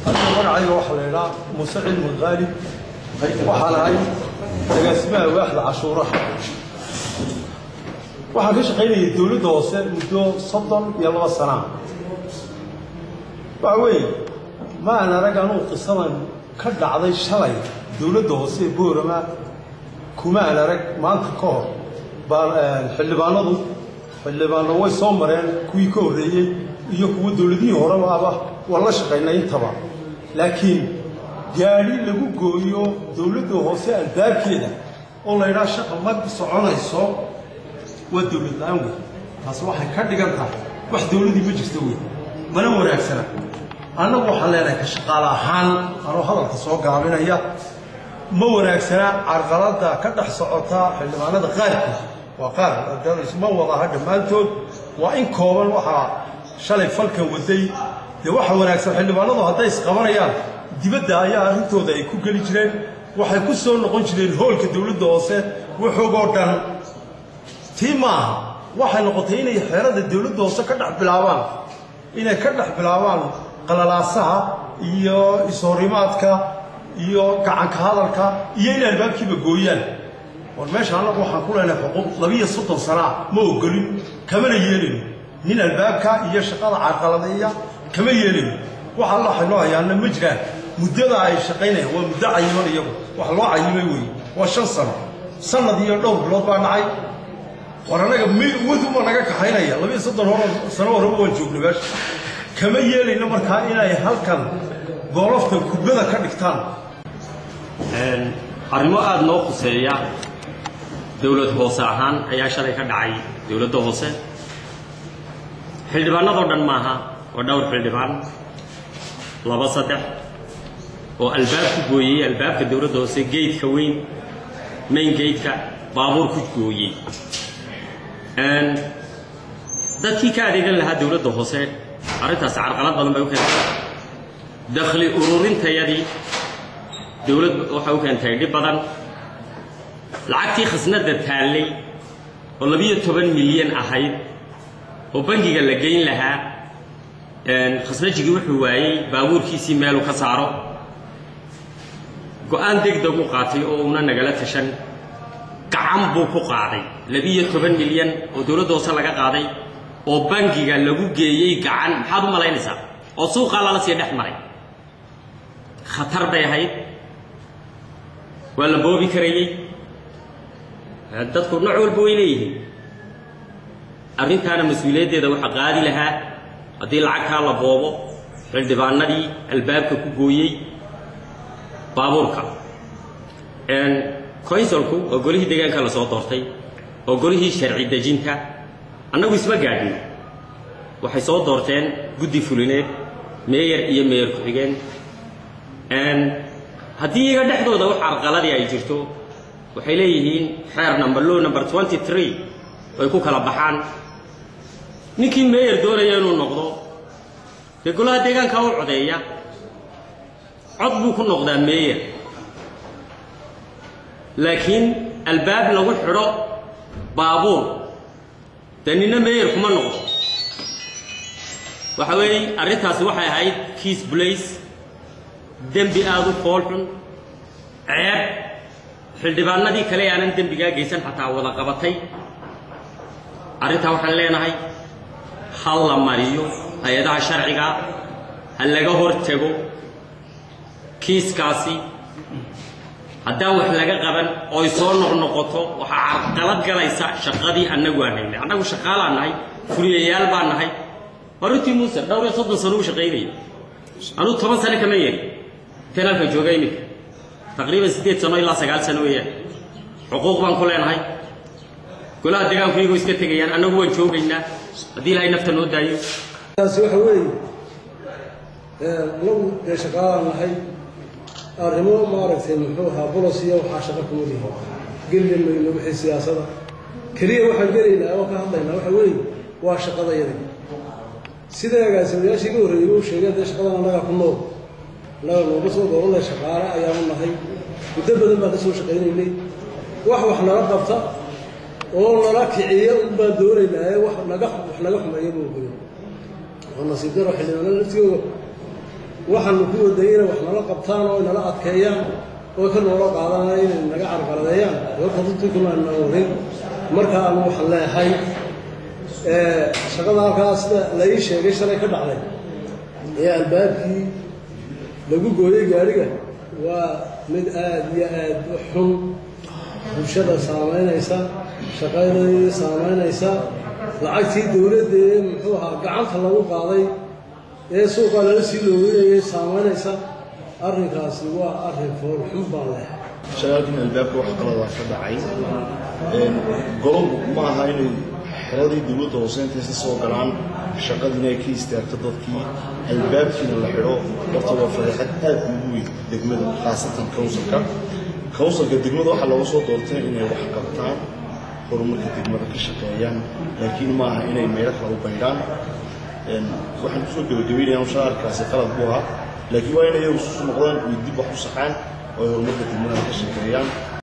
أنا مرعي وحلينا مسعد مغالي وحلاي اسمها واحد عاشوراء waxaan ka shaqeynayay dawladda hoose muddo 32 sano waxay ma ana raganu qisadan ka dhacday shalay dawladda hoose boorama kuma ana rag maanta ka hor xildhibaanadu way soo mareen kuwii ka horeeyay iyo kuwa dawladihii hore wala shaqeynay intaba laakiin gaari lagu gooyo dawladda hoose albaabkeeda oo la yiraahdo shaqo ma soconayso ودولة الأمور أصبح كردقان واحد دولة دي بجستوي ما نمر أكثر أنا وحلنا كشغالة حال أروح هذا التسوق عاملنا هي مور أكثر عرقلات كده حصلتها اللي معنا ده غير وقال الدرس ما وضع هذا مالته وإن كومن وحا شال فلك ودي لواحد ور أكثر اللي معنا ده هذا يسقمنا يا دي بدأ يا أنتوا ده يكون كليشين وحيكون سون نقولشين هول كدولة دوسة وحوجودان تيما waxay noqotay inay xeerada dawladda hoose ka dhax bilaabaan qalalaasaha iyo isorimaadka iyo gacanka hadalka iyo in albaabkiiba gooyaan war meesha anagu waxaan ku leenahay xuquuq 32 sano ma ogolin kamana yeelin nin albaabka iyo shaqada carqaladeeya kama yeelin waxa la xino ayaana ma jiraan muddada ay shaqeynayaan waa muddo cayiman iyagu wax loo cayimay weey waa 5 sano sanad iyo dhowr bilood baa dhacay ورانك ميودو ما نجاك حينا يا لبي صدق هون سنة وربع ونشوف نباش كم يلي نمر كائنا يهلكن ظروف كبيرة كنكتان. أرموا أدنى خسية دولة هوساهان أي شركة داعي دولة هوسة حلبان ضدن معها ودور حلبان لبسته والباب كوي الباب كدولة هوسة جيت كوين مين جيت كبابور كوي dadkii ka adeegan lahaa dawladda hoose arintaas carqalad badan bay u keentay dakhli ururintayadii dawlad waxa uu keentay dib badan lacagtii khasnada taalay oo 12 milyan ahayd oo bangiga la geyn lahaa khasnajigi wuxuu waayay baabuurkiisii meel uu ka saaro go'aan degdeg u qaatay oo una nagala tashan gacan buu ku qaaday 12 milyan oo dawladda hoose laga qaaday oo bangiga lagu geeyay gacan maxaad u malaynaysaa oo suuqa la sii dhex maray khatar bay ahayd wala boobi karayay dadku nooc walba way leeyihiin arrintaana mas'uuliyadeeda waxa qaadi lahaa hadii lacagta la boobo xildhibaanadii albaabka ku gooyay baabuurka كويسلكو وقوليه دجان كلا صوت أرتي وقوليه شرعي دجينها أنا ويسمع قاعدين وحي صوت أرتين جدي فلانات مير مير كريجان هدي قاعد حدو ده وحرقلة دي أيجرتو وحيليهين حير نمبر 23 ويكون كلا بحان نيكي مير دورة ينو نقضو يقولها دجان كاو عدية عضبو كن نقدا مير لكن الباب لو حرو بابور تنينا مير كما نقول وحوي أريتها سواحة هاي كيس بليس دمبي آذو فولحن عيب حلدباننا دي كلي أنا دمبي جيسان حتى ولا قبطي أريتها وحلينا هاي حلا ماريو هاي دا شرعيها هلقا هورتيغو كيس كاسي haddaan wax laga qaban oo soo noqnoqoto waxa carqalad galaysa shaqadii anagu aanay anagu shaqaalaanahay fuliyayaal baan nahay waruti Muuse dhowr iyo 30 sano u shaqeynay anu 10 sano kama yeelin tanalka joogay mid taqriiban 8 sano ilaa 9 sano weeyaan xuquuq baan ku leenahay golaha deegaanku iyagu iska tagayaan anagu waan joogaynaa hadii ilaahay nafta noo daayo taasi waxa weey lagu shaqaalaanahay arrimo maaragtay muxuu ahaa bolosiya waxa shaqo ku leeyahay gelin ma wixii siyaasadda kaliya waxa galeynaa oo ka hadlaynaa waxa weey waa shaqada yada sideegaas wadaashiga horeeyay uu sheegay shaqada anaga ku nool la soo dooranay shaqaale ayaa u nahay muddo badan baa ka soo shaqeynay wax nala qabta oo nala kiciyo u baa doonaynaa wax naga xumeeyo buu oo nasiib daro xilligan la tiyo waxaanu ku wadayna wax nala qabtaan oo nala adkeeyaan oo ka noola qaadanaya inay naga carqaladeeyaan dadka runtii kuma aanoorin marka aanu waxaan leeyahay shaqada halkaas la ii sheegay shalay ka dhacday ee albaabkii lagu gooyay gaariga waa mid aad iyo aad u xun bulshada saameynaysa shaqadeeda saameynaysa lacagtii dawladda ee muxuu ahaa gacanta lagu qaaday ee suuqa lala sii loogayay saameynaysa arrinkaasi waa arrin fool xun baan leeyahay shaqaalkan albaabka wax qalada ka dhacay golobu ma aha inay xeradii dawladda hoose intaysa soo galaan shaqadiina ay ka istaagto dadkii albaabkiina la xidho horta waa fadeexad aad ugu weyn degmada khaasatan kawsalka degmada waxaa looga soo doortay inay wax qabtaan horumarka degmada ka shaqeeyaan laakiin ma aha inay meelo kale u baydhaan waxaan kusoo gabagabaynayaa shaqaalkaasi qalad buu ahaa laakiin waa inay iyagu isu noqdaan iyo dib wax u saxaan oo horumarka degmada ka shaqeeyaan